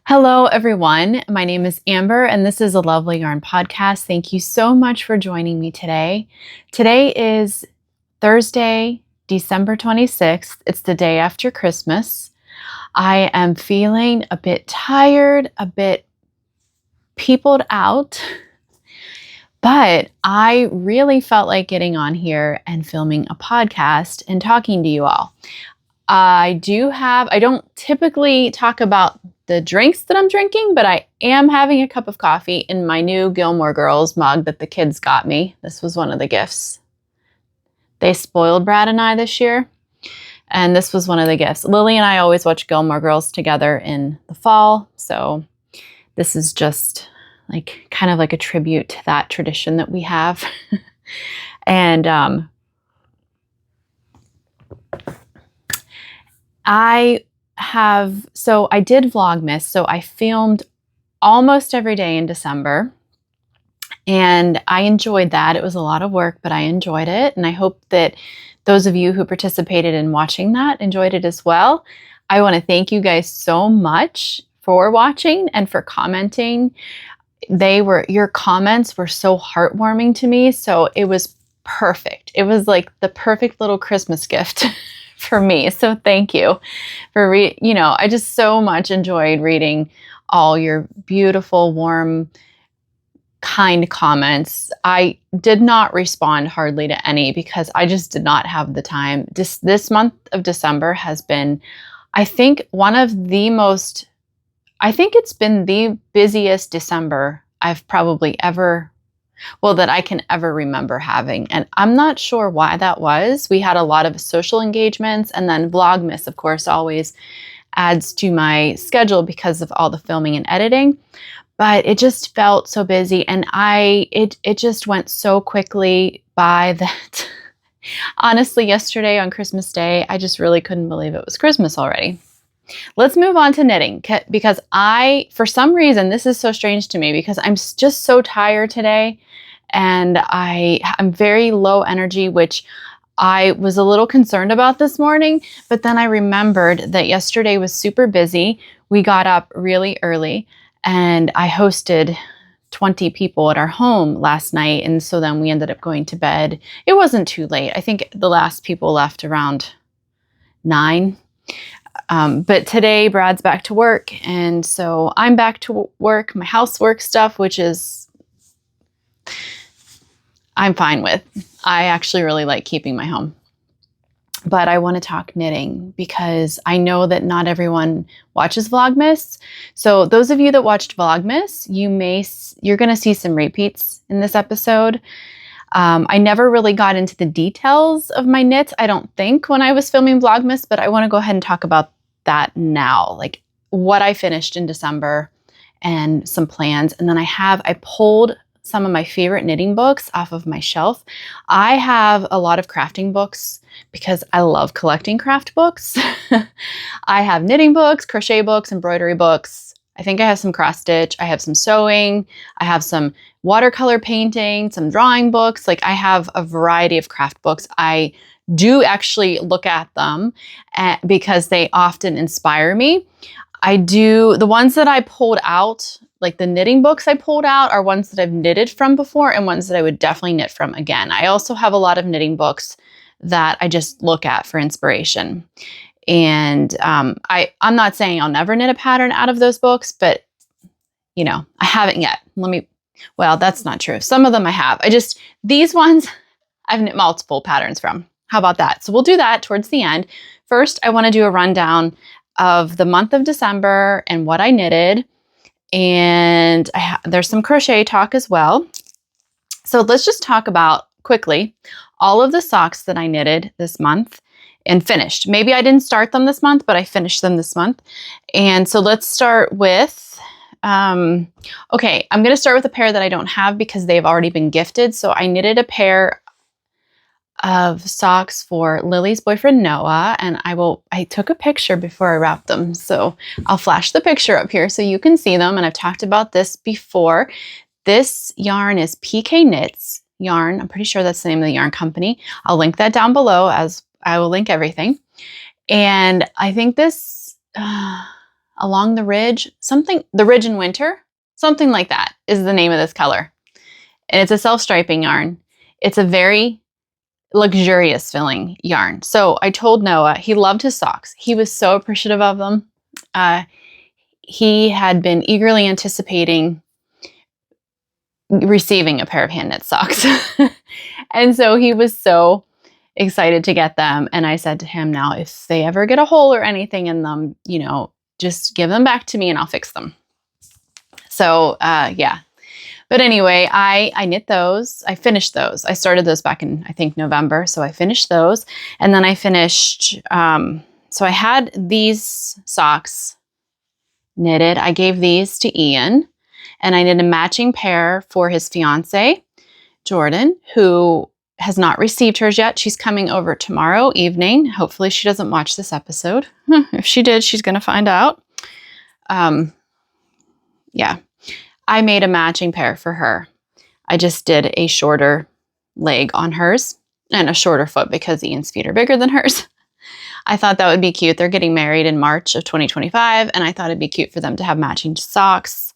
Hello, everyone. My name is Amber, and this is a Lovely Yarn podcast. Thank you so much for joining me today. Today is Thursday, December 26th. It's the day after Christmas. I am feeling a bit tired, a bit peopled out, but I really felt like getting on here and filming a podcast and talking to you all. I don't typically talk about the drinks that I'm drinking, but I am having a cup of coffee in my new Gilmore Girls mug that the kids got me. This was one of the gifts. They spoiled Brad and I this year, and this was one of the gifts. Lily and I always watch Gilmore Girls together in the fall, so this is just like kind of like a tribute to that tradition that we have. And I did Vlogmas, so I filmed almost every day in December, and I enjoyed that. It was a lot of work, but I enjoyed it, and I hope that those of you who participated in watching that enjoyed it as well. I want to thank you guys so much for watching and for commenting. Your comments were so heartwarming to me, so it was perfect. It was like the perfect little Christmas gift for me. So thank you for I just so much enjoyed reading all your beautiful, warm, kind comments. I did not respond hardly to any because I just did not have the time. This month of December has been, I think it's been the busiest December I've probably that I can ever remember having. And I'm not sure why that was. We had a lot of social engagements, and then Vlogmas, of course, always adds to my schedule because of all the filming and editing. But it just felt so busy, and it just went so quickly by that honestly, yesterday on Christmas Day, I just really couldn't believe it was Christmas already. Let's move on to knitting because for some reason, this is so strange to me because I'm just so tired today and I'm very low energy, which I was a little concerned about this morning, but then I remembered that yesterday was super busy. We got up really early and I hosted 20 people at our home last night. And so then we ended up going to bed. It wasn't too late. I think the last people left around 9. But today Brad's back to work, and so I'm back to work, my housework stuff, which is I'm fine with. I actually really like keeping my home. But I want to talk knitting because I know that not everyone watches Vlogmas. So those of you that watched Vlogmas, you're going to see some repeats in this episode. I never really got into the details of my knits, I don't think, when I was filming Vlogmas, but I want to go ahead and talk about that now, like what I finished in December and some plans. And then I pulled some of my favorite knitting books off of my shelf. I have a lot of crafting books because I love collecting craft books. I have knitting books, crochet books, embroidery books. I think I have some cross stitch. I have some sewing. I have some watercolor painting, some drawing books. Like I have a variety of craft books. I do actually look at them because they often inspire me. The ones that I pulled out, like the knitting books I pulled out, are ones that I've knitted from before and ones that I would definitely knit from again. I also have a lot of knitting books that I just look at for inspiration. And I'm not saying I'll never knit a pattern out of those books, but I haven't yet. Well, that's not true. Some of them I have. These ones I've knit multiple patterns from. How about that? So we'll do that towards the end. First, I want to do a rundown of the month of December and what I knitted. And there's some crochet talk as well. So let's just talk about quickly all of the socks that I knitted this month and finished. Maybe I didn't start them this month, but I finished them this month. And so let's start with, I'm going to start with a pair that I don't have because they've already been gifted. So I knitted a pair of socks for Lily's boyfriend, Noah, and I took a picture before I wrapped them. So I'll flash the picture up here so you can see them. And I've talked about this before. This yarn is PK Knits yarn. I'm pretty sure that's the name of the yarn company. I'll link that down below, as I will link everything. And I think this, along the ridge, the ridge in winter, something like that is the name of this color. And it's a self-striping yarn. It's a very luxurious feeling yarn. So I told Noah, he loved his socks. He was so appreciative of them. He had been eagerly anticipating receiving a pair of hand knit socks. And so he was so excited to get them. And I said to him, now, if they ever get a hole or anything in them, you know, just give them back to me and I'll fix them. So, yeah. But anyway, I knit those. I finished those. I started those back in, I think, November. So I finished those. And then I finished, so I had these socks knitted. I gave these to Ian. And I did a matching pair for his fiance, Jordan, who has not received hers yet. She's coming over tomorrow evening. Hopefully she doesn't watch this episode. If she did, she's going to find out. Yeah. I made a matching pair for her. I just did a shorter leg on hers and a shorter foot because Ian's feet are bigger than hers. I thought that would be cute. They're getting married in March of 2025, and I thought it'd be cute for them to have matching socks.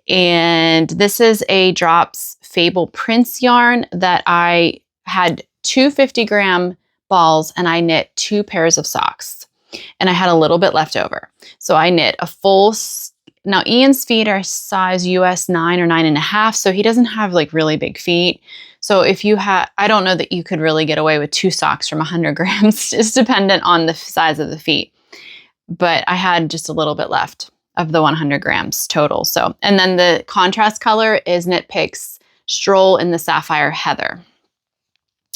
And this is a Drops Fable Prince yarn that I had 2 50-gram balls, and I knit 2 pairs of socks. And I had a little bit left over. So I knit a full... Now, Ian's feet are size US 9 or 9.5, so he doesn't have like really big feet. So if you have, I don't know that you could really get away with 2 socks from 100 grams. It's dependent on the size of the feet. But I had just a little bit left of the 100 grams total. So, and then the contrast color is Knit Picks Stroll in the Sapphire Heather.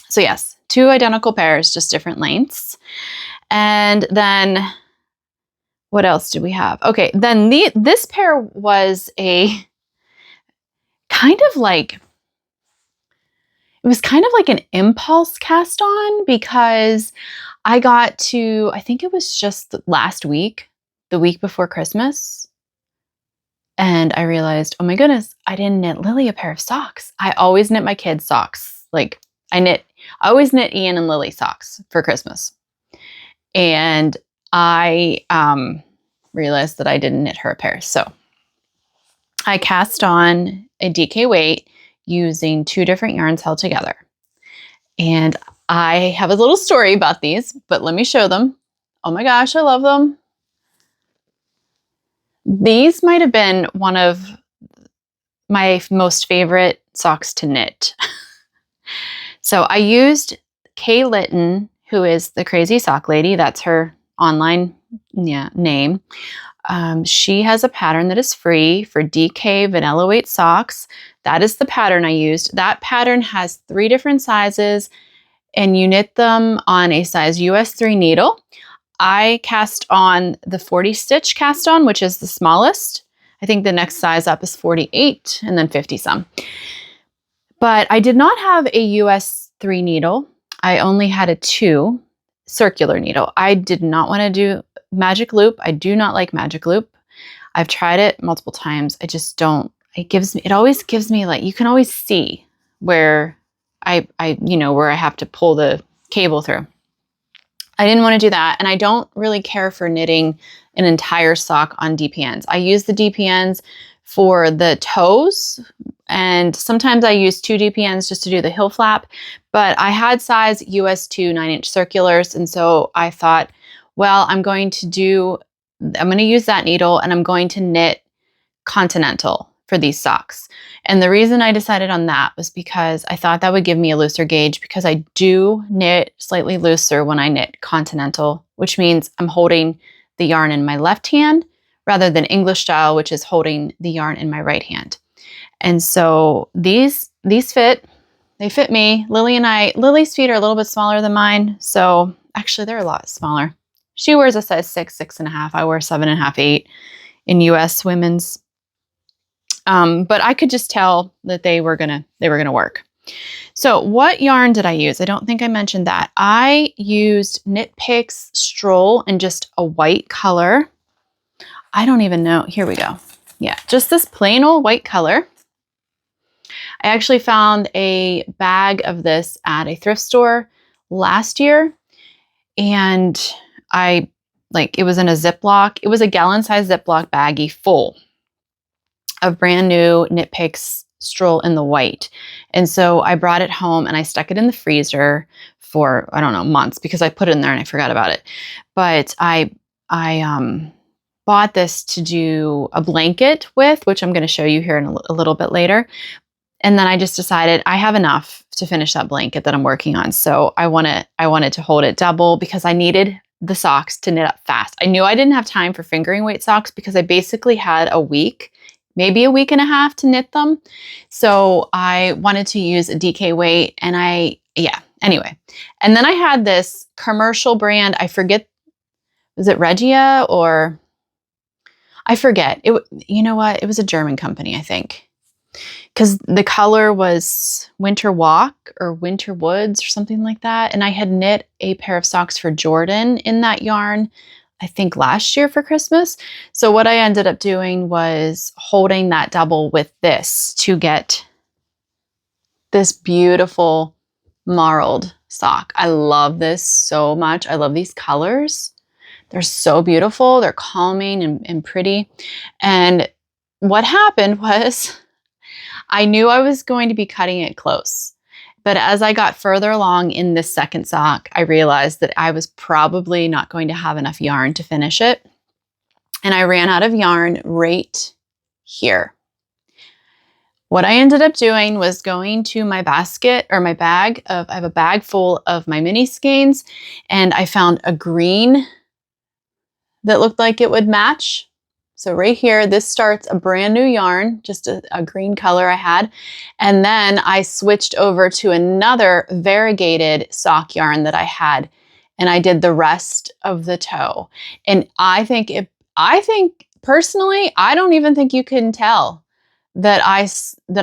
So yes, 2 identical pairs, just different lengths. And then what else do we have? Okay, then this pair was a kind of like, it was kind of like an impulse cast on because I got to, I think it was just last week, the week before Christmas. And I realized, oh my goodness, I didn't knit Lily a pair of socks. I always knit my kids socks. Like I always knit Ian and Lily socks for Christmas. And I realized that I didn't knit her a pair. So I cast on a DK weight using 2 different yarns held together. And I have a little story about these, but let me show them. Oh my gosh, I love them. These might have been one of my most favorite socks to knit. So I used Kay Litton, who is the Crazy Sock Lady. That's her online name. She has a pattern that is free for DK vanilla weight socks. That is the pattern I used. That pattern has 3 different sizes, and you knit them on a size US 3 needle. I cast on the 40 stitch cast on, which is the smallest. I think the next size up is 48 and then 50 some. But I did not have a US 3 needle. I only had a 2 circular needle. I did not want to do magic loop. I do not like magic loop. I've tried it multiple times. I just don't, it always gives me like, you can always see where where I have to pull the cable through. I didn't want to do that. And I don't really care for knitting an entire sock on DPNs. I use the DPNs for the toes, and sometimes I use 2 DPNs just to do the heel flap, but I had size US 2 9-inch circulars. And so I thought, well, I'm going to use that needle and I'm going to knit continental for these socks. And the reason I decided on that was because I thought that would give me a looser gauge, because I do knit slightly looser when I knit continental, which means I'm holding the yarn in my left hand rather than English style, which is holding the yarn in my right hand. And so these fit, they fit me. Lily's feet are a little bit smaller than mine. So actually they're a lot smaller. She wears a size 6, 6.5. I wear 7.5, 8 in US women's. But I could just tell that they were gonna work. So what yarn did I use? I don't think I mentioned that. I used Knit Picks Stroll in just a white color. I don't even know. Here we go. Yeah, just this plain old white color. I actually found a bag of this at a thrift store last year, and I like it was in a Ziploc. It was a gallon-sized Ziploc baggie full of brand new Knit Picks Stroll in the white. And so I brought it home and I stuck it in the freezer for, I don't know, months, because I put it in there and I forgot about it. But I bought this to do a blanket with, which I'm going to show you here in a little bit later. And then I just decided I have enough to finish that blanket that I'm working on. So I wanted to hold it double because I needed the socks to knit up fast. I knew I didn't have time for fingering weight socks because I basically had a week, maybe a week and a half to knit them. So I wanted to use a DK weight, and anyway. And then I had this commercial brand, I forget, was it Regia or I forget. You know what? It was a German company, I think. Because the color was Winter Walk or Winter Woods or something like that. And I had knit a pair of socks for Jordan in that yarn, I think last year for Christmas. So what I ended up doing was holding that double with this to get this beautiful marled sock. I love this so much. I love these colors. They're so beautiful. They're calming and pretty. And what happened was I knew I was going to be cutting it close. But as I got further along in this second sock, I realized that I was probably not going to have enough yarn to finish it. And I ran out of yarn right here. What I ended up doing was going to my basket or my bag I have a bag full of my mini skeins, and I found a green that looked like it would match. So right here, this starts a brand new yarn, just a green color I had. And then I switched over to another variegated sock yarn that I had, and I did the rest of the toe. And I think personally, I don't even think you can tell that I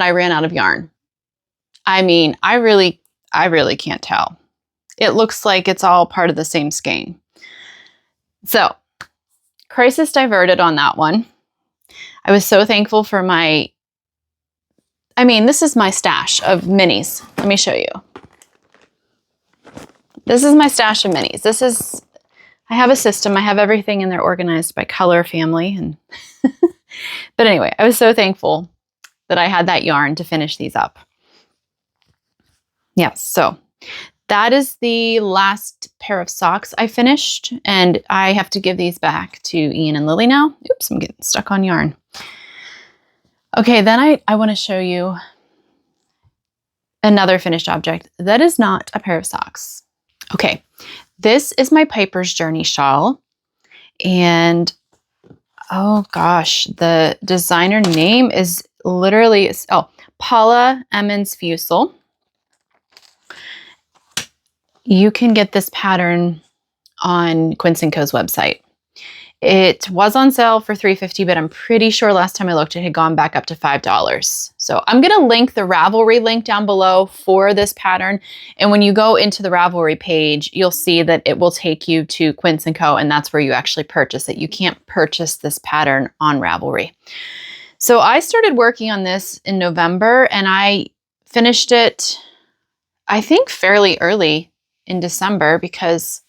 ran out of yarn. I mean, I really can't tell. It looks like it's all part of the same skein. So, crisis diverted on that one. I was so thankful for this is my stash of minis. Let me show you. This is my stash of minis. I have a system. I have everything in there organized by color, family, and but anyway, I was so thankful that I had that yarn to finish these up. Yes, so that is the last pair of socks I finished, and I have to give these back to Ian and Lily now. Oops, I'm getting stuck on yarn. Okay, then I want to show you another finished object that is not a pair of socks. Okay, this is my Piper's Journey shawl, and oh gosh, the designer name is literally, Paula Emmons Fusel. You can get this pattern on Quince Co's website. It was on sale for $3.50, but I'm pretty sure last time I looked, it had gone back up to $5. So I'm going to link the Ravelry link down below for this pattern. And when you go into the Ravelry page, you'll see that it will take you to Quince Co, and that's where you actually purchase it. You can't purchase this pattern on Ravelry. So I started working on this in November, and I finished it, I think, fairly early in December, because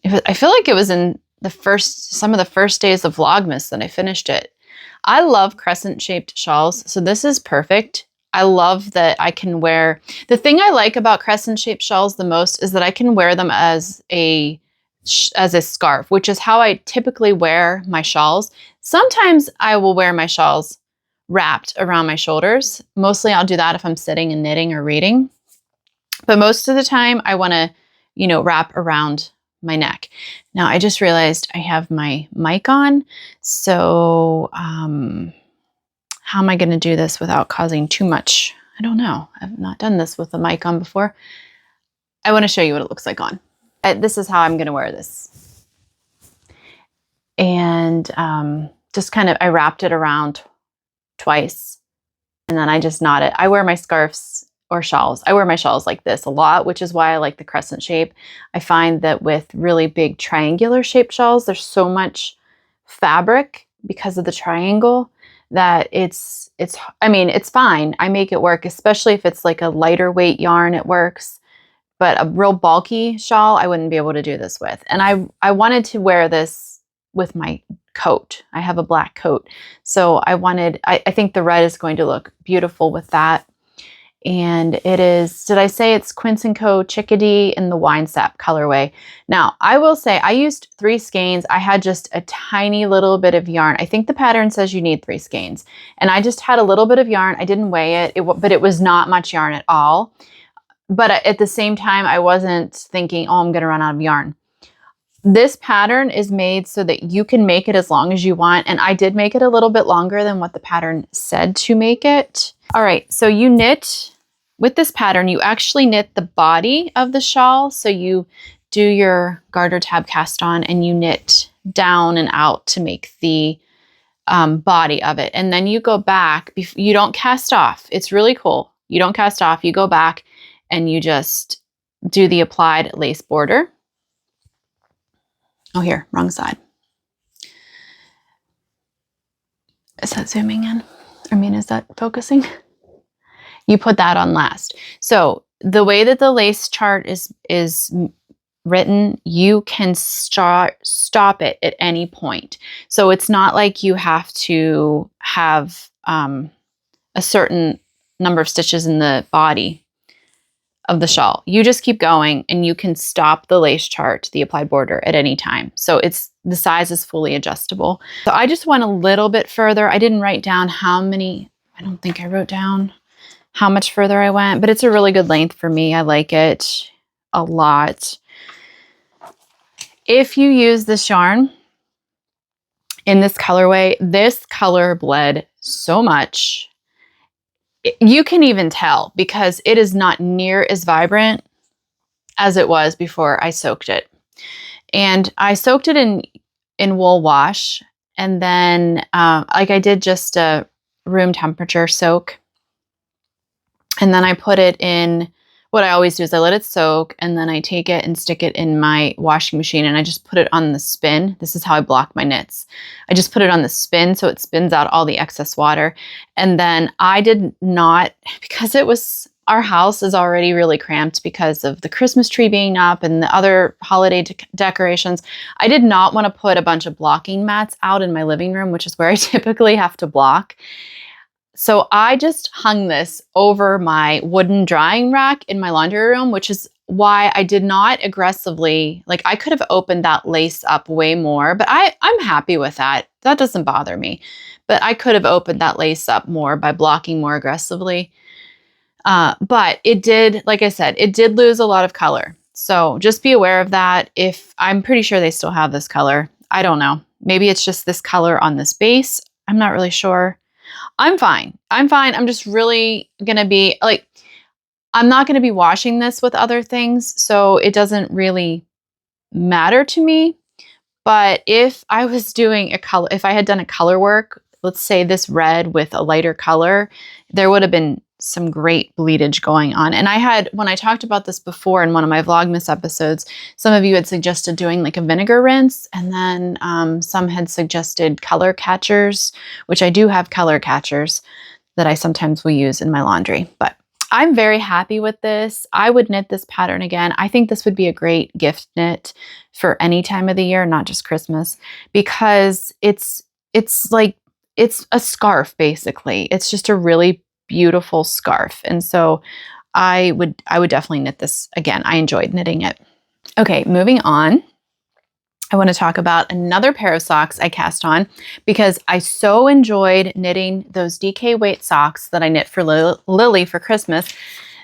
I feel like it was in some of the first days of Vlogmas that I finished it. I love crescent shaped shawls, so this is perfect. I love that I can wear, the thing I like about crescent shaped shawls the most is that I can wear them as a scarf, which is how I typically wear my shawls. Sometimes I will wear my shawls wrapped around my shoulders. Mostly I'll do that if I'm sitting and knitting or reading. But most of the time I want to, wrap around my neck. Now I just realized I have my mic on. So how am I going to do this without causing too much? I don't know. I've not done this with the mic on before. I want to show you what it looks like on. This is how I'm going to wear this. And just kind of, I wrapped it around twice, and then I just knot it. I wear my scarves or shawls. I wear my shawls like this a lot, which is why I like the crescent shape. I find that with really big triangular shaped shawls, there's so much fabric because of the triangle that it's fine. I make it work, especially if it's like a lighter weight yarn, it works. but a real bulky shawl, I wouldn't be able to do this with. And I wanted to wear this with my coat. I have a black coat. So I think the red is going to look beautiful with that. And it is, did I say it's Quince Co Chickadee in the Winesap colorway? Now, I will say I used 3 skeins. I had just a tiny little bit of yarn. I think the pattern says you need 3 skeins. And I just had a little bit of yarn. I didn't weigh it, but it was not much yarn at all. But at the same time, I wasn't thinking, oh, I'm going to run out of yarn. This pattern is made so that you can make it as long as you want. And I did make it a little bit longer than what the pattern said to make it. All right, so you knit, with this pattern, you actually knit the body of the shawl. So you do your garter tab cast on and you knit down and out to make the body of it. And then you go back, you don't cast off. It's really cool. You don't cast off, you go back and you just do the applied lace border. Oh, here, wrong side. Is that zooming in? I mean, is that focusing? You put that on last. So the way that the lace chart is written, you can stop it at any point. So it's not like you have to have a certain number of stitches in the body of the shawl. You just keep going and you can stop the lace chart, the applied border, at any time. So the size is fully adjustable. So I just went a little bit further. I didn't write down how many, I don't think I wrote down how much further I went, but it's a really good length for me. I like it a lot. If you use this yarn in this colorway, this color bled so much. You can even tell because it is not near as vibrant as it was before I soaked it. And I soaked it in wool wash, and then like I did just a room temperature soak. And then I put it in, what I always do is I let it soak and then I take it and stick it in my washing machine and I just put it on the spin. This is how I block my knits. I just put it on the spin so it spins out all the excess water. And then I did not, because our house is already really cramped because of the Christmas tree being up and the other holiday decorations. I did not want to put a bunch of blocking mats out in my living room, which is where I typically have to block. So I just hung this over my wooden drying rack in my laundry room, which is why I did not aggressively, like I could have opened that lace up way more, but I'm happy with that. That doesn't bother me. But I could have opened that lace up more by blocking more aggressively. But it did, like I said, it did lose a lot of color. So just be aware of that. I'm pretty sure they still have this color. I don't know. Maybe it's just this color on this base. I'm not really sure. I'm fine. I'm just really going to be like, I'm not going to be washing this with other things. So it doesn't really matter to me. But if I was doing if I had done a color work, let's say this red with a lighter color, there would have been some great bleedage going on. And when I talked about this before in one of my Vlogmas episodes, some of you had suggested doing like a vinegar rinse, and then some had suggested color catchers, which I do have color catchers that I sometimes will use in my laundry. But I'm very happy with this. I would knit this pattern again. I think this would be a great gift knit for any time of the year, not just Christmas, because it's a scarf basically. It's just a really beautiful scarf. And so I would definitely knit this again. I enjoyed knitting it. Okay, moving on. I want to talk about another pair of socks I cast on because I so enjoyed knitting those DK weight socks that I knit for Lily for Christmas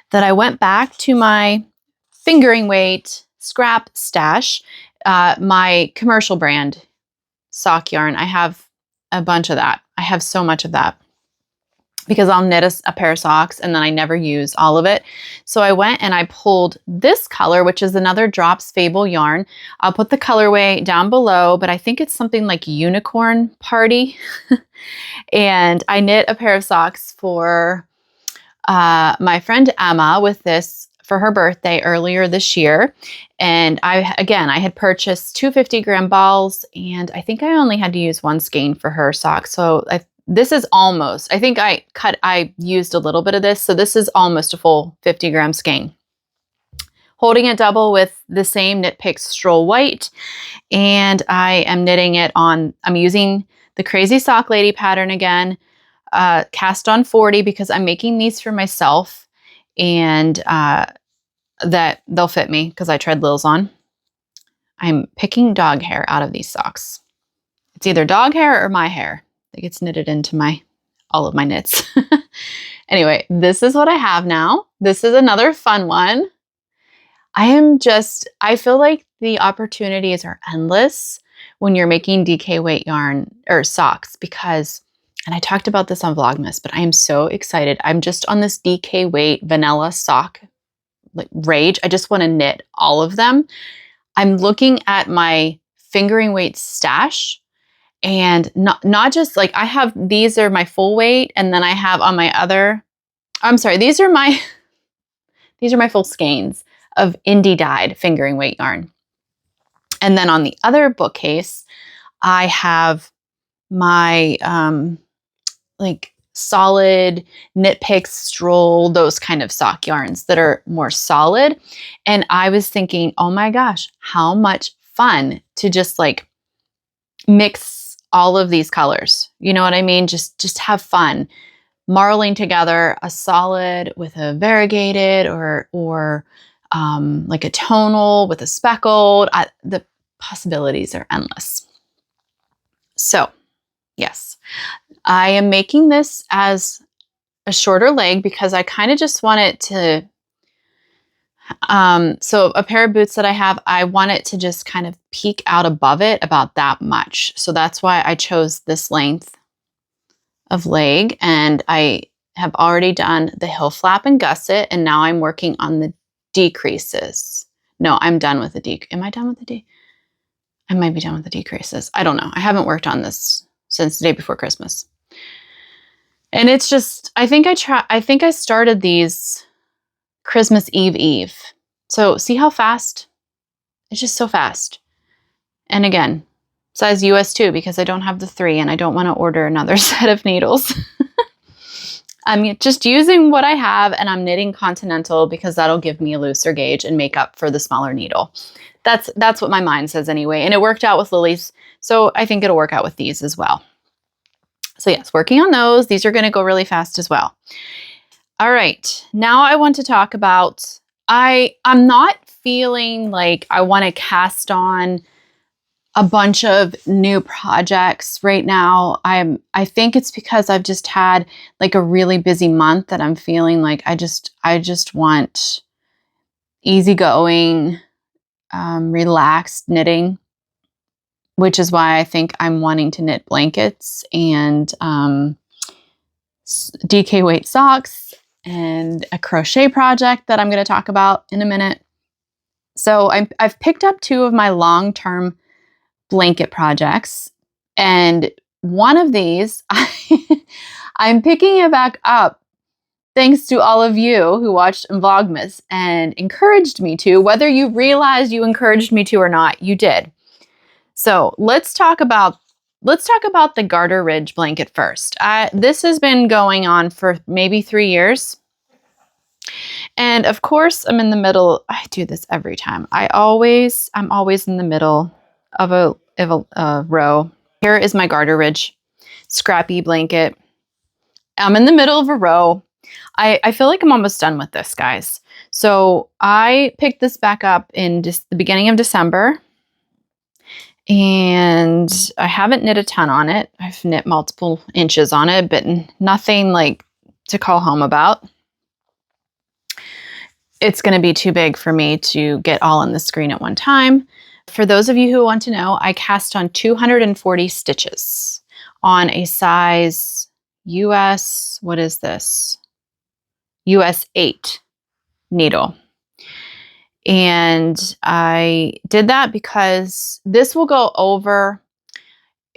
that I went back to my fingering weight scrap stash, my commercial brand sock yarn. I have a bunch of that. I have so much of that because I'll knit a pair of socks and then I never use all of it. So I went and I pulled this color, which is another Drops Fabel yarn. I'll put the colorway down below, but I think it's something like Unicorn Party. And I knit a pair of socks for my friend Emma with this for her birthday earlier this year. And I had purchased 250-gram balls, and I think I only had to use one skein for her socks. So this is almost, I think I used a little bit of this. So this is almost a full 50-gram skein. holding it double with the same Knit Picks Stroll white. And I am knitting it on, I'm using the Crazy Sock Lady pattern again, cast on 40 because I'm making these for myself, and that they'll fit me because I tried Lil's on. I'm picking dog hair out of these socks. It's either dog hair or my hair that gets knitted into all of my knits. Anyway, this is what I have now. This is another fun one. I feel like the opportunities are endless when you're making DK weight yarn or socks because, and I talked about this on Vlogmas, but I am so excited. I'm just on this DK weight vanilla sock rage. I just want to knit all of them. I'm looking at my fingering weight stash, and not just like I have, these are my full weight, and then I have on my other, I'm sorry, these are my full skeins of indie dyed fingering weight yarn. And then on the other bookcase, I have my like solid Knit Picks Stroll, those kind of sock yarns that are more solid. And I was thinking, oh my gosh, how much fun to just like mix all of these colors. You know what I mean? Just have fun marling together a solid with a variegated or like a tonal with a speckled. The possibilities are endless. So yes, I am making this as a shorter leg because I kind of just want it to, so a pair of boots that I have, I want it to just kind of peek out above it about that much. So that's why I chose this length of leg, and I have already done the heel flap and gusset, and now I'm working on the decreases. No, I'm done with the am I done with the I might be done with the decreases. I don't know. I haven't worked on this since the day before Christmas. And it's just, I think I started these Christmas Eve. So see how fast? It's just so fast. And again, size US 2 because I don't have the 3 and I don't want to order another set of needles. I'm just using what I have, and I'm knitting continental because that'll give me a looser gauge and make up for the smaller needle. That's what my mind says anyway. And it worked out with Lily's, so I think it'll work out with these as well. So yes, working on those. These are going to go really fast as well. All right, now I want to talk about, I'm not feeling like I want to cast on a bunch of new projects right now. I think it's because I've just had like a really busy month that I'm feeling like I just want easygoing, relaxed knitting, which is why I think I'm wanting to knit blankets and DK weight socks and a crochet project that I'm going to talk about in a minute. So I've picked up 2 of my long-term blanket projects, and one of these I'm picking it back up thanks to all of you who watched Vlogmas and encouraged me to. Whether you realized you encouraged me to or not, you did. So let's talk about the Garter Ridge Blanket first. This has been going on for maybe 3 years. And of course, I'm in the middle. I do this every time. I'm always in the middle of a row. Here is my Garter Ridge scrappy blanket. I'm in the middle of a row. I feel like I'm almost done with this, guys. So I picked this back up in just the beginning of December, and I haven't knit a ton on it. I've knit multiple inches on it, but nothing like to call home about. It's going to be too big for me to get all on the screen at one time. For those of you who want to know, I cast on 240 stitches on a size US, what is this? US 8 needle. And I did that because this will go over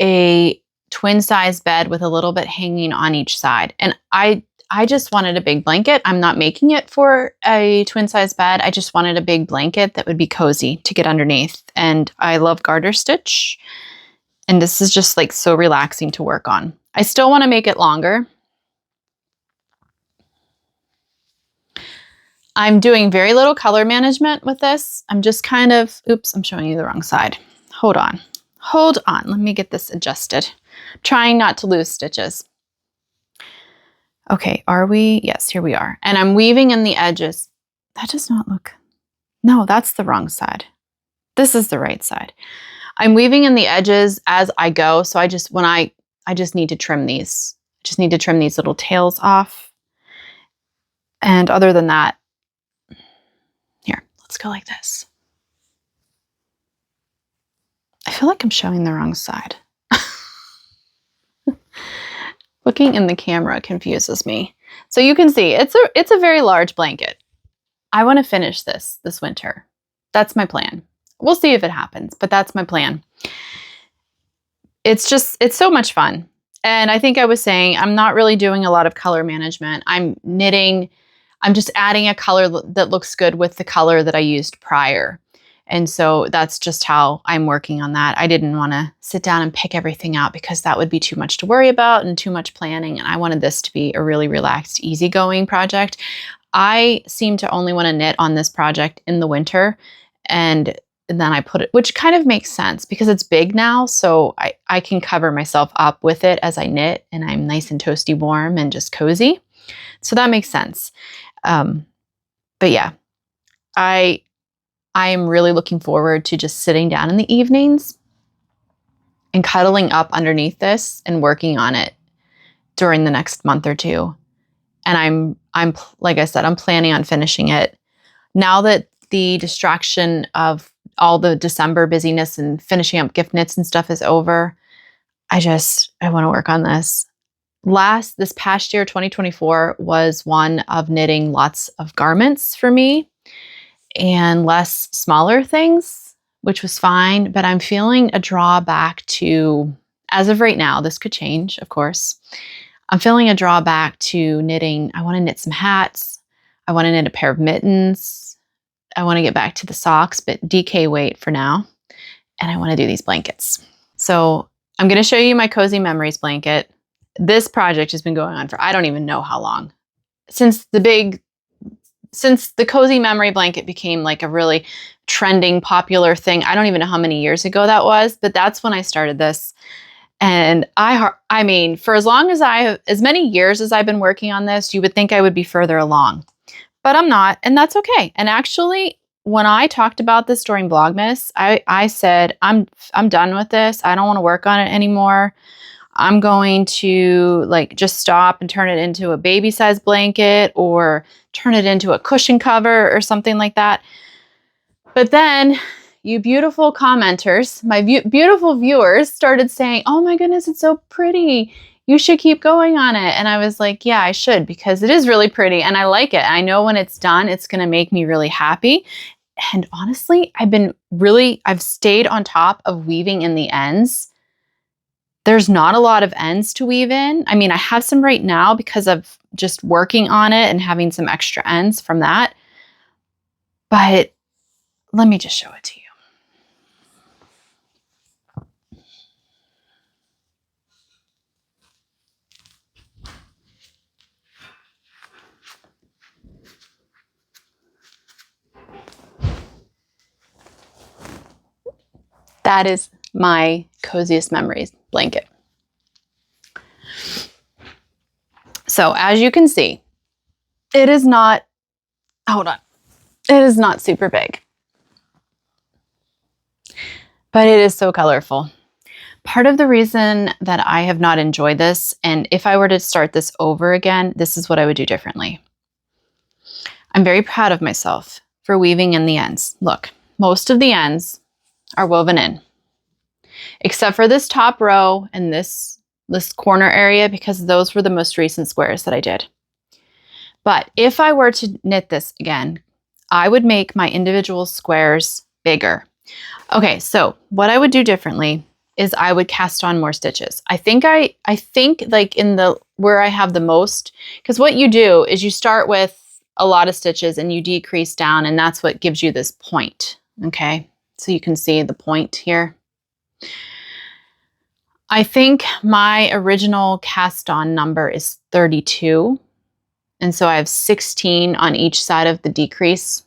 a twin size bed with a little bit hanging on each side. And I just wanted a big blanket. I'm not making it for a twin size bed. I just wanted a big blanket that would be cozy to get underneath. And I love garter stitch. And this is just like so relaxing to work on. I still want to make it longer. I'm doing very little color management with this. I'm just kind of, oops, I'm showing you the wrong side. Hold on. Hold on. Let me get this adjusted. I'm trying not to lose stitches. Okay, are we? Yes, here we are. And I'm weaving in the edges. That does not look, no, that's the wrong side. This is the right side. I'm weaving in the edges as I go. So I just need to trim these. Just need to trim these little tails off. And other than that, here, let's go like this. I feel like I'm showing the wrong side. Looking in the camera confuses me. So you can see it's a very large blanket. I want to finish this winter. That's my plan. We'll see if it happens, but that's my plan. It's so much fun. And I think I was saying I'm not really doing a lot of color management. I'm knitting. I'm just adding a color that looks good with the color that I used prior. And so that's just how I'm working on that. I didn't want to sit down and pick everything out because that would be too much to worry about and too much planning. And I wanted this to be a really relaxed, easygoing project. I seem to only want to knit on this project in the winter. And then I put it, which kind of makes sense because it's big now. So I can cover myself up with it as I knit and I'm nice and toasty warm and just cozy. So that makes sense. But yeah, I am really looking forward to just sitting down in the evenings and cuddling up underneath this and working on it during the next month or two. And I'm like I said, I'm planning on finishing it. Now that the distraction of all the December busyness and finishing up gift knits and stuff is over, I want to work on this. This past year, 2024, was one of knitting lots of garments for me and less smaller things, which was fine. But I'm feeling a drawback to, as of right now, this could change, of course. I'm feeling a drawback to knitting. I want to knit some hats. I want to knit a pair of mittens. I want to get back to the socks, but DK weight for now. And I want to do these blankets. So I'm going to show you my Cozy Memories blanket. This project has been going on for I don't even know how long. Since the Cozy Memory blanket became like a really trending, popular thing. I don't even know how many years ago that was, but that's when I started this. And I mean, for as many years as I've been working on this, you would think I would be further along, but I'm not, and that's okay. And actually, when I talked about this during Vlogmas, I said, I'm done with this. I don't want to work on it anymore. I'm going to just stop and turn it into a baby size blanket or turn it into a cushion cover or something like that. But then you beautiful commenters, my beautiful viewers started saying, oh my goodness, it's so pretty. You should keep going on it. And I was like, yeah, I should, because it is really pretty and I like it. I know when it's done, it's going to make me really happy. And honestly, I've stayed on top of weaving in the ends. There's not a lot of ends to weave in. I mean, I have some right now because of just working on it and having some extra ends from that. But let me just show it to you. That is my Coziest Memories blanket. So as you can see, it is not super big, but it is so colorful. Part of the reason that I have not enjoyed this, and if I were to start this over again, this is what I would do differently. I'm very proud of myself for weaving in the ends. Look, most of the ends are woven in, except for this top row and this corner area, because those were the most recent squares that I did. But if I were to knit this again, I would make my individual squares bigger. Okay, so what I would do differently is I would cast on more stitches. I think like in where I have the most, because what you do is you start with a lot of stitches and you decrease down, and that's what gives you this point. Okay, so you can see the point here. I think my original cast on number is 32. And so I have 16 on each side of the decrease.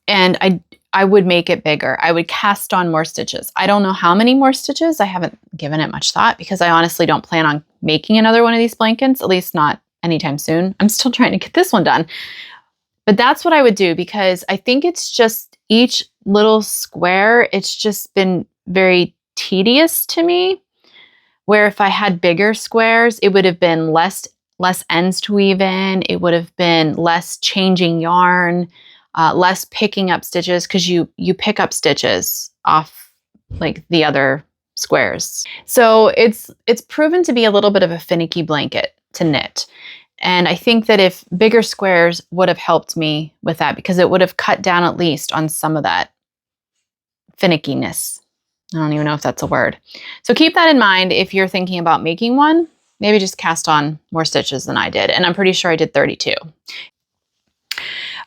And I would make it bigger. I would cast on more stitches. I don't know how many more stitches. I haven't given it much thought because I honestly don't plan on making another one of these blankets, at least not anytime soon. I'm still trying to get this one done. But that's what I would do because I think it's just each little square, it's just been very tedious to me. Where if I had bigger squares, it would have been less ends to weave in. It would have been less changing yarn, less picking up stitches because you pick up stitches off like the other squares. So it's proven to be a little bit of a finicky blanket to knit. And I think that if bigger squares would have helped me with that because it would have cut down at least on some of that finickiness. I don't even know if that's a word. So keep that in mind if you're thinking about making one. Maybe just cast on more stitches than I did. And I'm pretty sure I did 32.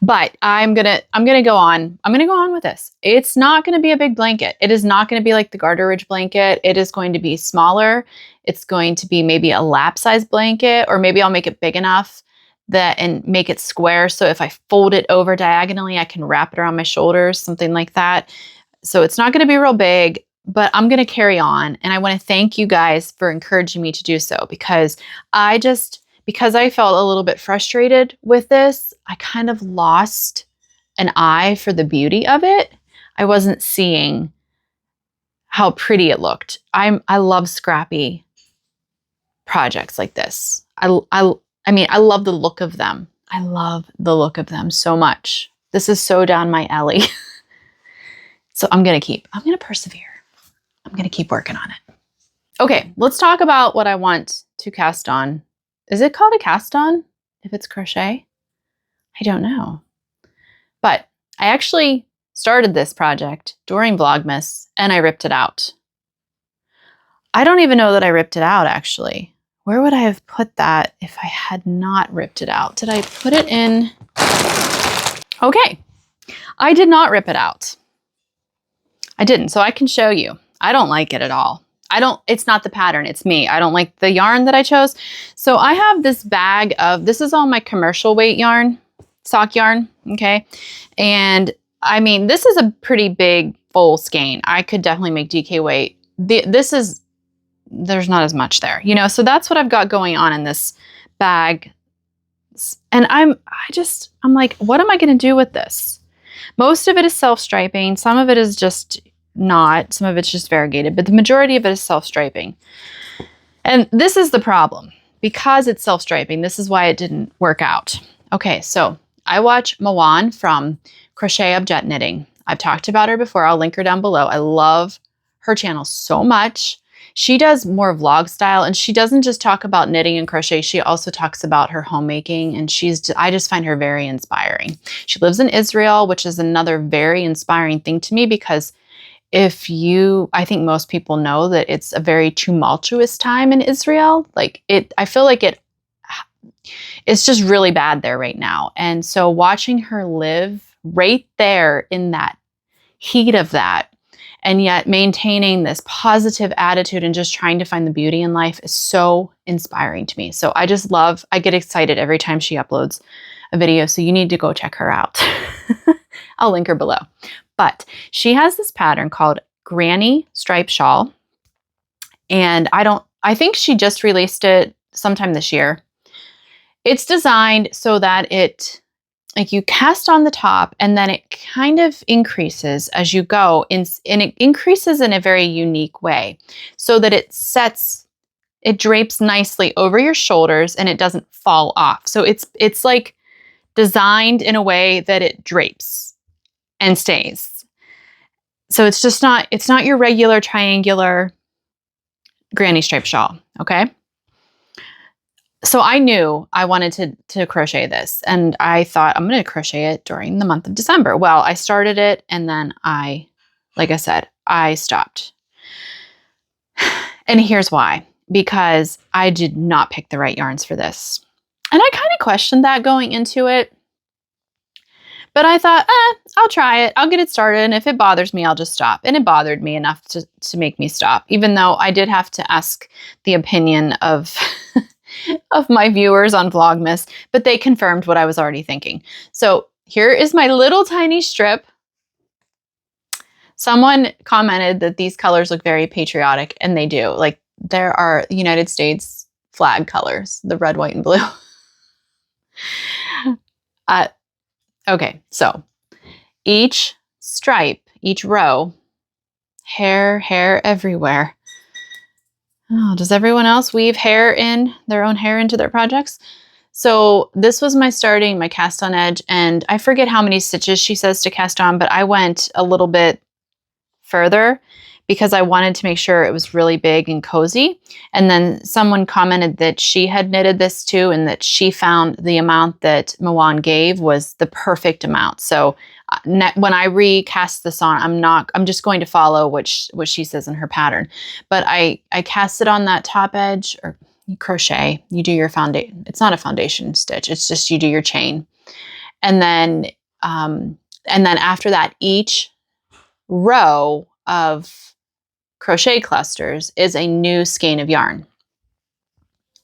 But I'm gonna go on. I'm gonna go on with this. It's not gonna be a big blanket. It is not gonna be like the Garter Ridge blanket. It is going to be smaller. It's going to be maybe a lap size blanket, or maybe I'll make it big enough and make it square. So if I fold it over diagonally, I can wrap it around my shoulders, something like that. So it's not gonna be real big, but I'm gonna carry on. And I wanna thank you guys for encouraging me to do so because I felt a little bit frustrated with this, I kind of lost an eye for the beauty of it. I wasn't seeing how pretty it looked. I love scrappy projects like this. I mean, I love the look of them. I love the look of them so much. This is so down my alley. So I'm gonna persevere. I'm gonna keep working on it. Okay, let's talk about what I want to cast on. Is it called a cast on if it's crochet? I don't know. But I actually started this project during Vlogmas and I ripped it out. I don't even know that I ripped it out actually. Where would I have put that if I had not ripped it out? Did I put it in? Okay, I did not rip it out. I didn't, so I can show you. I don't like it at all. It's not the pattern, it's me. I don't like the yarn that I chose. So I have this bag of, this is all my commercial weight yarn, sock yarn, okay? And I mean, this is a pretty big full skein. I could definitely make DK weight. There's not as much there, you know? So that's what I've got going on in this bag. And I'm like, what am I gonna do with this? Most of it is self-striping. Some of it is just not, some of it's just variegated, but the majority of it is self-striping. And this is the problem. Because it's self-striping, this is why it didn't work out. Okay, so I watch Moran from Crochet Object Knitting. I've talked about her before. I'll link her down below. I love her channel so much. She does more vlog style, and she doesn't just talk about knitting and crochet. She also talks about her homemaking, and I just find her very inspiring. She lives in Israel, which is another very inspiring thing to me because I think most people know that it's a very tumultuous time in Israel. I feel like it's just really bad there right now. And so watching her live right there in that heat of that, and yet maintaining this positive attitude and just trying to find the beauty in life is so inspiring to me. So I get excited every time she uploads a video. So you need to go check her out. I'll link her below. But she has this pattern called Granny Stripe Shawl. And I think she just released it sometime this year. It's designed so that you cast on the top and then it kind of increases as you go. And it increases in a very unique way so that it drapes nicely over your shoulders and it doesn't fall off. So it's like designed in a way that it drapes and stays. So it's not your regular triangular granny stripe shawl, okay? So I knew I wanted to crochet this, and I thought I'm going to crochet it during the month of December. Well, I started it and then like I said, I stopped. And here's why. Because I did not pick the right yarns for this. And I kind of questioned that going into it. But I thought, I'll try it. I'll get it started. And if it bothers me, I'll just stop. And it bothered me enough to make me stop, even though I did have to ask the opinion of of my viewers on Vlogmas, but they confirmed what I was already thinking. So here is my little tiny strip. Someone commented that these colors look very patriotic, and they do. Like, there are United States flag colors, the red, white, and blue. Okay, so each stripe, each row, hair everywhere. Oh, does everyone else weave their own hair into their projects? So this was my cast on edge, and I forget how many stitches she says to cast on, but I went a little bit further because I wanted to make sure it was really big and cozy. And then someone commented that she had knitted this too, and that she found the amount that Moran gave was the perfect amount. So when I recast this on, I'm just going to follow what she says in her pattern. But I cast it on that top edge, or you crochet, you do your foundation. It's not a foundation stitch. It's just, you do your chain. And then after that, each row of crochet clusters is a new skein of yarn,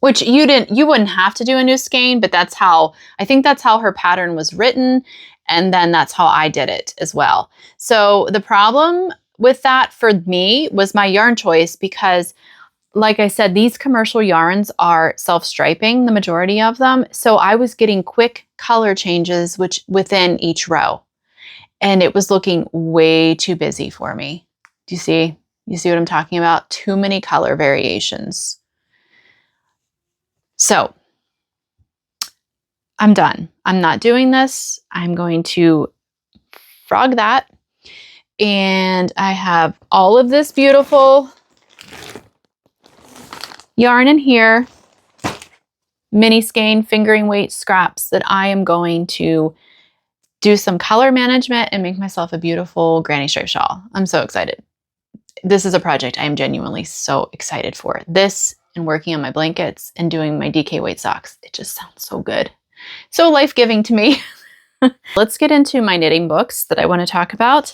which you wouldn't have to do a new skein, but I think that's how her pattern was written. And then that's how I did it as well. So the problem with that for me was my yarn choice, because like I said, these commercial yarns are self-striping, the majority of them. So I was getting quick color changes within each row. And it was looking way too busy for me. Do you see? You see what I'm talking about? Too many color variations. So I'm done. I'm not doing this. I'm going to frog that. And I have all of this beautiful yarn in here, mini skein fingering weight scraps that I am going to do some color management and make myself a beautiful granny stripe shawl. I'm so excited. This is a project I am genuinely so excited for. This and working on my blankets and doing my DK weight socks. It just sounds so good. So life-giving to me. Let's get into my knitting books that I want to talk about.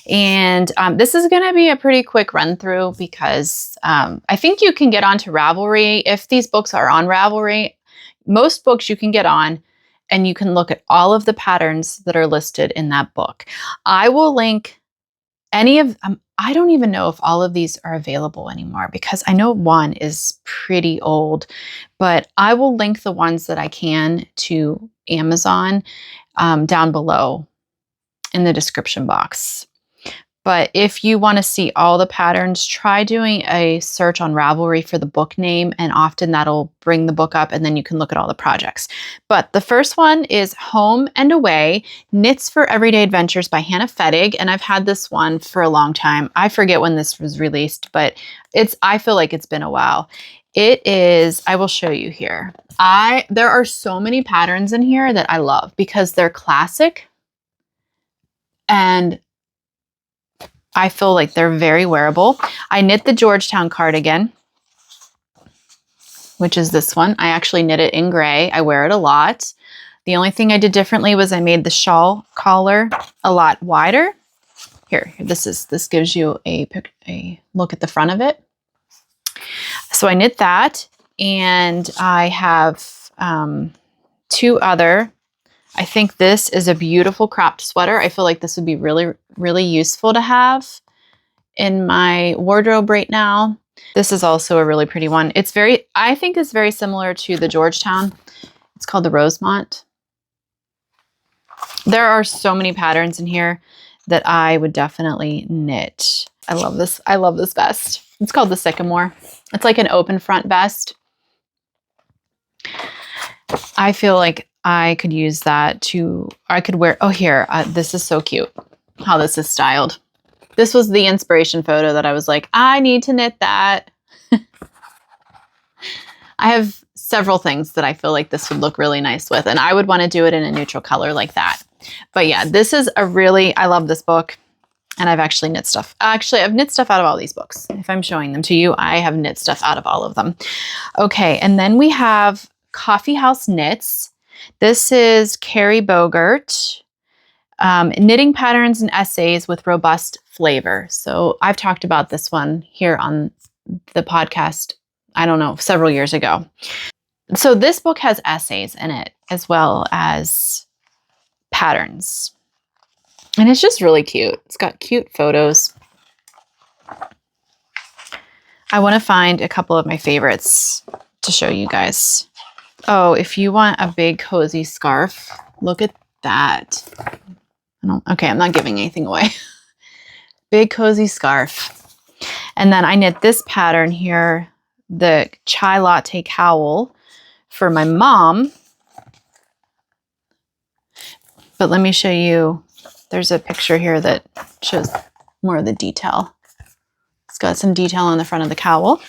And this is going to be a pretty quick run through, because I think you can get onto Ravelry. If these books are on Ravelry, most books you can get on, and you can look at all of the patterns that are listed in that book. I will link any of them. I don't even know if all of these are available anymore, because I know one is pretty old, but I will link the ones that I can to Amazon down below in the description box. But if you want to see all the patterns, try doing a search on Ravelry for the book name, and often that'll bring the book up, and then you can look at all the projects. But the first one is Home and Away, Knits for Everyday Adventures by Hannah Fettig, and I've had this one for a long time. I forget when this was released, but I feel like it's been a while. It is, I will show you here. There are so many patterns in here that I love because they're classic, and I feel like they're very wearable. I knit the Georgetown cardigan, which is this one. I actually knit it in gray. I wear it a lot. The only thing I did differently was I made the shawl collar a lot wider. Here, this gives you a look at the front of it. So I knit that, and I have two other. I think this is a beautiful cropped sweater. I feel like this would be really, really useful to have in my wardrobe right now. This is also a really pretty one. I think it's very similar to the Georgetown. It's called the Rosemont. There are so many patterns in here that I would definitely knit. I love this. I love this vest. It's called the Sycamore. It's like an open front vest. I feel like I could use that I could wear, this is so cute how this is styled. This was the inspiration photo that I was like, I need to knit that. I have several things that I feel like this would look really nice with, and I would want to do it in a neutral color like that. But yeah, this is I love this book, and I've actually knit stuff. Actually, I've knit stuff out of all these books. If I'm showing them to you, I have knit stuff out of all of them. Okay, and then we have Coffee House Knits. This is Carrie Bogert, Knitting Patterns and Essays with Robust Flavor. So I've talked about this one here on the podcast, I don't know, several years ago. So this book has essays in it as well as patterns. And it's just really cute. It's got cute photos. I want to find a couple of my favorites to show you guys. Oh, if you want a big cozy scarf, look at that. Okay, I'm not giving anything away. Big cozy scarf. And then I knit this pattern here, the chai latte cowl for my mom. But let me show you, there's a picture here that shows more of the detail. It's got some detail on the front of the cowl.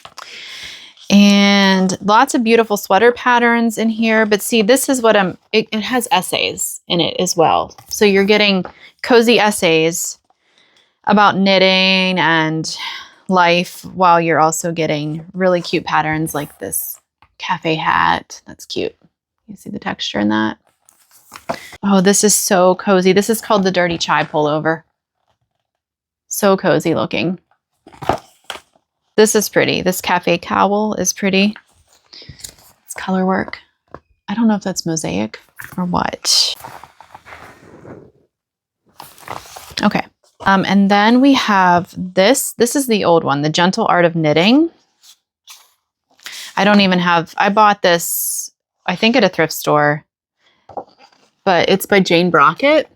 And lots of beautiful sweater patterns in here. But see, this is what it has essays in it as well. So you're getting cozy essays about knitting and life while you're also getting really cute patterns like this cafe hat. That's cute. You see the texture in that? Oh, this is so cozy. This is called the Dirty Chai Pullover. So cozy looking. This is pretty. This cafe cowl is pretty. It's color work. I don't know if that's mosaic or what. Okay. And then we have this. This is the old one, The Gentle Art of Knitting. I bought this, I think at a thrift store, but it's by Jane Brockett.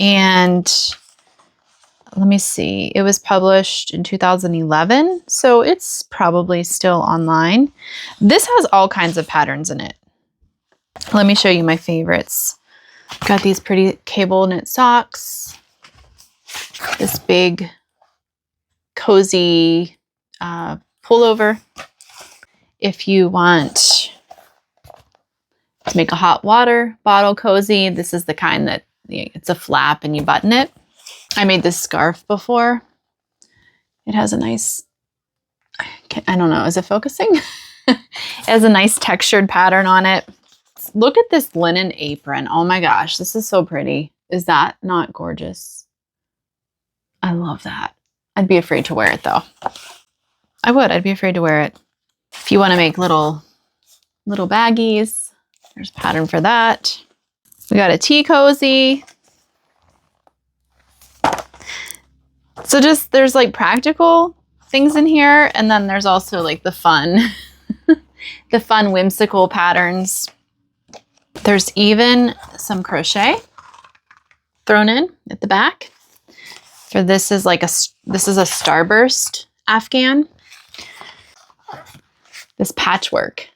And let me see, it was published in 2011, so it's probably still online. This has all kinds of patterns in it. Let me show you my favorites. Got these pretty cable knit socks. This big cozy pullover. If you want to make a hot water bottle cozy, this is the kind that it's a flap and you button it. I made this scarf before. It has a nice, I don't know, is it focusing? It has a nice textured pattern on it. Look at this linen apron. Oh my gosh, this is so pretty. Is that not gorgeous? I love that. I'd be afraid to wear it though. I'd be afraid to wear it. If you want to make little baggies, there's a pattern for that. We got a tea cozy. So just, there's like practical things in here. And then there's also like the fun, the fun whimsical patterns. There's even some crochet thrown in at the back. So this is like this is a starburst Afghan. This patchwork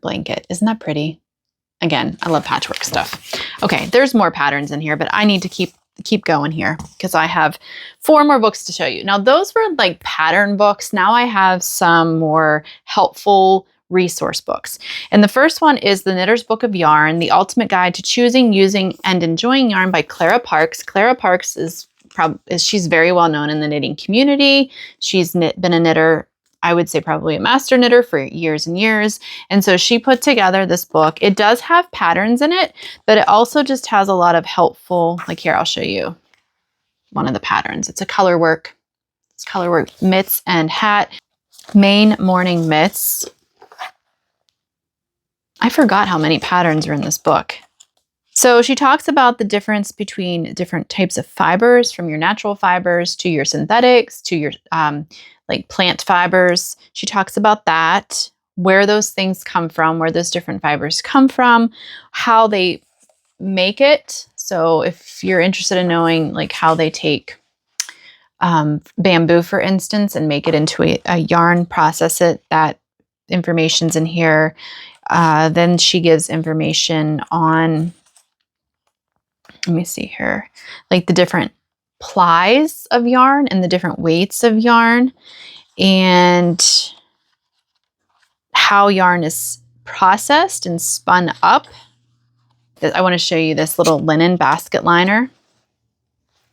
blanket. Isn't that pretty? Again, I love patchwork stuff. Okay, there's more patterns in here, but I need to keep going here because I have 4 more books to show you. Now, those were like pattern books. Now I have some more helpful resource books. And the first one is The Knitter's Book of Yarn, The Ultimate Guide to Choosing, Using, and Enjoying Yarn by Clara Parks. Clara Parks she's very well known in the knitting community. She's been a knitter, I would say probably a master knitter for years and years. And so she put together this book. It does have patterns in it, but it also just has a lot of helpful, like here, I'll show you one of the patterns. It's a color work. It's color work mitts and hat. Main morning mitts. I forgot how many patterns are in this book. So she talks about the difference between different types of fibers, from your natural fibers to your synthetics to your like plant fibers. She talks about that, where those things come from, where those different fibers come from, how they make it. So if you're interested in knowing like how they take bamboo, for instance, and make it into a yarn, process it, that information's in here. Then she gives information on, let me see here, like the different plies of yarn and the different weights of yarn and how yarn is processed and spun up. I want to show you this little linen basket liner.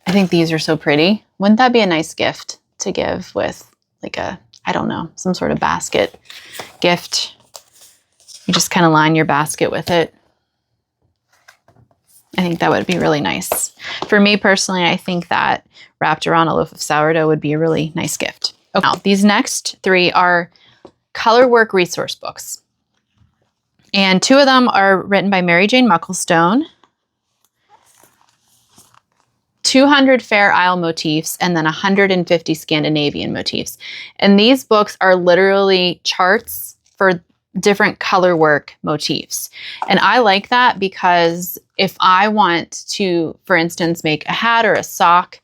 I think these are so pretty. Wouldn't that be a nice gift to give with like a, I don't know, some sort of basket gift? You just kind of line your basket with it. I think that would be really nice. For me personally, I think that wrapped around a loaf of sourdough would be a really nice gift. Okay, now these next 3 are color work resource books. And 2 of them are written by Mary Jane Mucklestone. 200 Fair Isle motifs, and then 150 Scandinavian motifs. And these books are literally charts for different color work motifs. And I like that because if I want to, for instance, make a hat or a sock,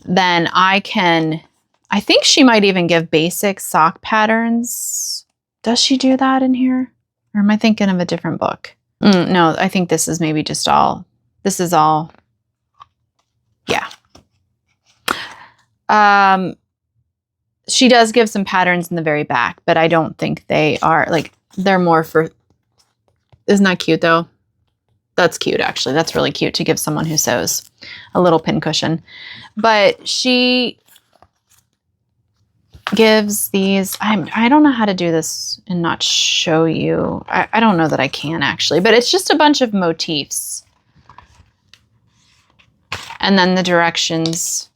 then I think she might even give basic sock patterns. Does she do that in here? Or am I thinking of a different book? No, I think this is maybe just all, this is all, yeah. She does give some patterns in the very back, but I don't think they are, like, they're more for, isn't that cute though? That's cute, actually. That's really cute to give someone who sews a little pin cushion. But she gives these, I don't know how to do this and not show you. I don't know that I can actually, but it's just a bunch of motifs. And then the directions.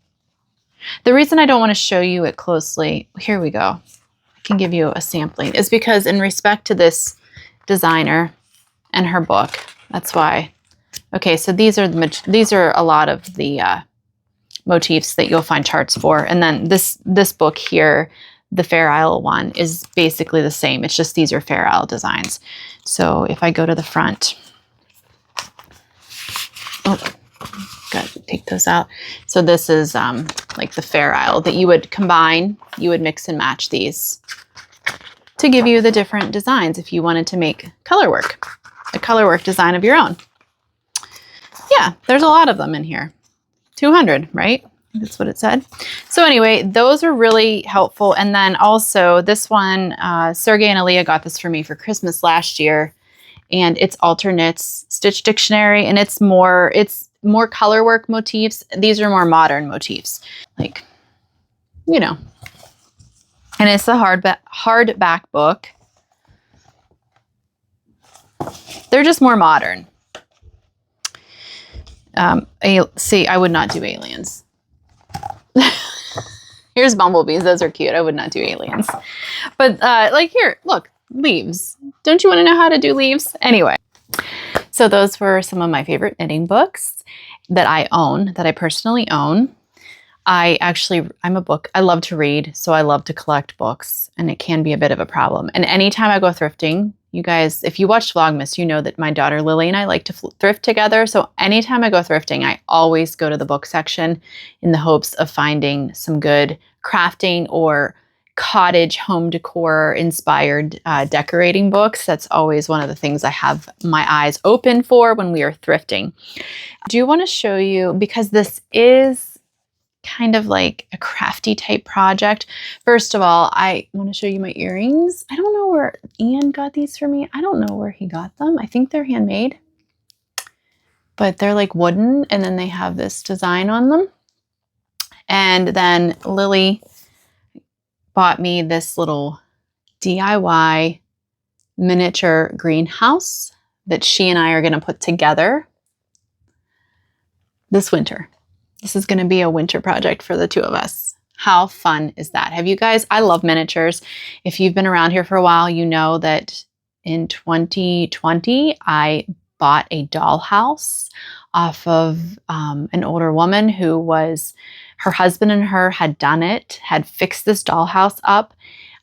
The reason I don't want to show you it closely, here we go. I can give you a sampling, is because in respect to this designer and her book, that's why. Okay, so these are a lot of the motifs that you'll find charts for. And then this book here, the Fair Isle one, is basically the same. It's just these are Fair Isle designs. So if I go to the front, oh, got to take those out. So this is like the Fair Isle that you would combine. You would mix and match these to give you the different designs if you wanted to make color work, a color work design of your own. Yeah, there's a lot of them in here. 200, right? That's what it said. So anyway, those are really helpful. And then also this one, Sergey and Aaliyah got this for me for Christmas last year. And it's Alternates Stitch Dictionary. And it's more color work motifs. These are more modern motifs. Like, you know. And it's a hardback book. They're just more modern. See, I would not do aliens. Here's bumblebees. Those are cute. I would not do aliens. But like here, look, leaves. Don't you want to know how to do leaves? Anyway, so those were some of my favorite knitting books that I own, that I personally own. I'm a book. I love to read, so I love to collect books, and it can be a bit of a problem. And anytime I go thrifting, you guys, if you watched Vlogmas, you know that my daughter Lily and I like to thrift together. So anytime I go thrifting, I always go to the book section in the hopes of finding some good crafting or cottage home decor inspired decorating books. That's always one of the things I have my eyes open for when we are thrifting. I do want to show you, because this is kind of like a crafty type project. First of all, I want to show you my earrings. I don't know where Ian got these for me. I don't know where he got them. I think they're handmade, but they're like wooden, and then they have this design on them. And then Lily bought me this little DIY miniature greenhouse that she and I are going to put together this winter. This is going to be a winter project for the two of us. How fun is that? Have you guys, I love miniatures. If you've been around here for a while, you know that in 2020, I bought a dollhouse off of an older woman who was, her husband and her had done it, had fixed this dollhouse up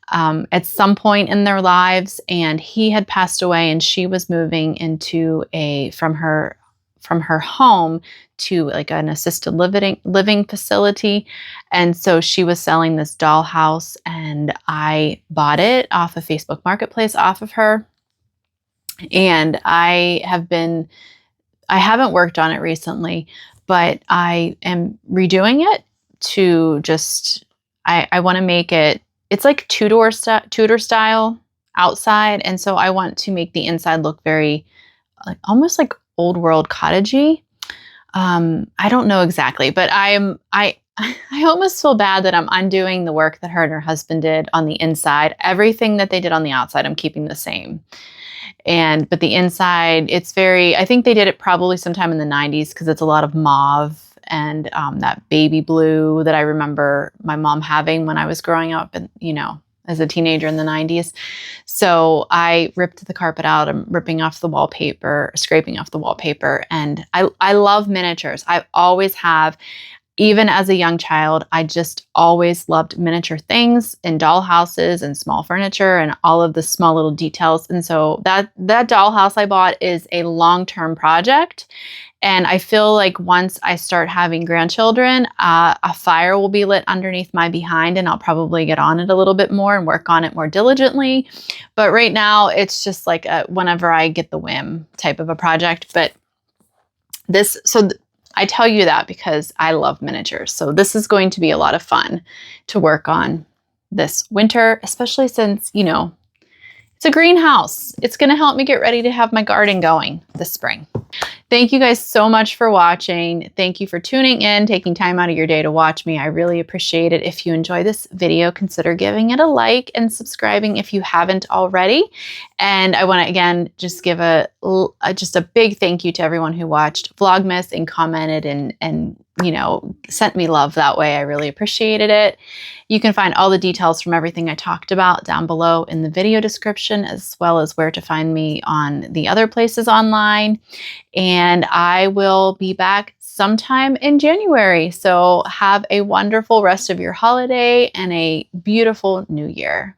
at some point in their lives, and he had passed away, and she was moving into from her home to like an assisted living facility. And so she was selling this dollhouse, and I bought it off of Facebook Marketplace off of her. And I haven't worked on it recently, but I am redoing it to just, I want to make it, it's like Tudor style outside. And so I want to make the inside look very, like, almost like old world cottagey. I don't know exactly, but I almost feel bad that I'm undoing the work that her and her husband did on the inside. Everything that they did on the outside, I'm keeping the same. But the inside, it's very, I think they did it probably sometime in the 90s, because it's a lot of mauve and that baby blue that I remember my mom having when I was growing up. And, you know, as a teenager in the 90s. So I ripped the carpet out. I'm ripping off the wallpaper, scraping off the wallpaper. And I love miniatures. I always have. Even as a young child, I just always loved miniature things and dollhouses and small furniture and all of the small little details. And so that dollhouse I bought is a long-term project. And I feel like once I start having grandchildren, a fire will be lit underneath my behind, and I'll probably get on it a little bit more and work on it more diligently. But right now, it's just like whenever I get the whim type of a project. But I tell you that because I love miniatures. So this is going to be a lot of fun to work on this winter, especially since, you know, it's a greenhouse. It's going to help me get ready to have my garden going this spring. Thank you guys so much for watching. Thank you for tuning in, taking time out of your day to watch me. I really appreciate it. If you enjoy this video, consider giving it a like and subscribing if you haven't already. And I want to again just give just a big thank you to everyone who watched Vlogmas and commented and you know, sent me love that way. I really appreciated it. You can find all the details from everything I talked about down below in the video description, as well as where to find me on the other places online. And I will be back sometime in January. So have a wonderful rest of your holiday and a beautiful new year.